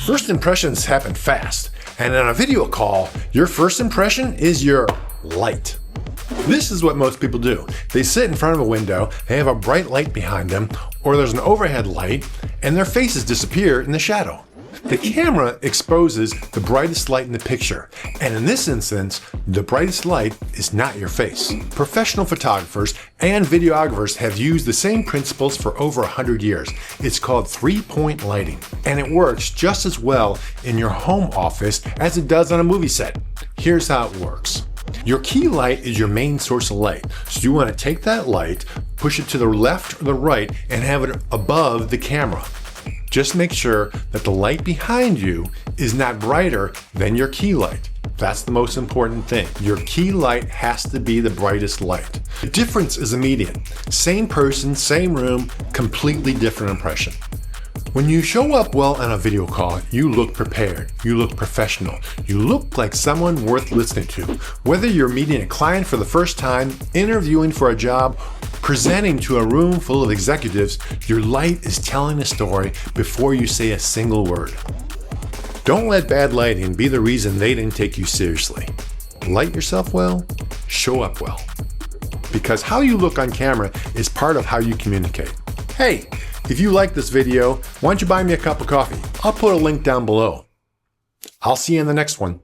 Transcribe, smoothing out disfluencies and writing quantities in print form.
First impressions happen fast, and on a video call, your first impression is your light. This is what most people do. They sit in front of a window, they have a bright light behind them, or there's an overhead light, and their faces disappear in the shadow. The camera exposes the brightest light in the picture, and in this instance, the brightest light is not your face. Professional photographers and videographers have used the same principles for over 100 years. It's called three-point lighting, and it works just as well in your home office as it does on a movie set. Here's how it works. Your key light is your main source of light, so you want to take that light, push it to the left or the right, and have it above the camera. Just make sure that the light behind you is not brighter than your key light. That's the most important thing. Your key light has to be the brightest light. The difference is immediate. Same person, same room, completely different impression. When you show up well on a video call, you look prepared, you look professional, you look like someone worth listening to. Whether you're meeting a client for the first time, interviewing for a job, presenting to a room full of executives, your light is telling a story before you say a single word. Don't let bad lighting be the reason they didn't take you seriously. Light yourself well, show up well. Because how you look on camera is part of how you communicate. Hey, if you like this video, why don't you buy me a cup of coffee? I'll put a link down below. I'll see you in the next one.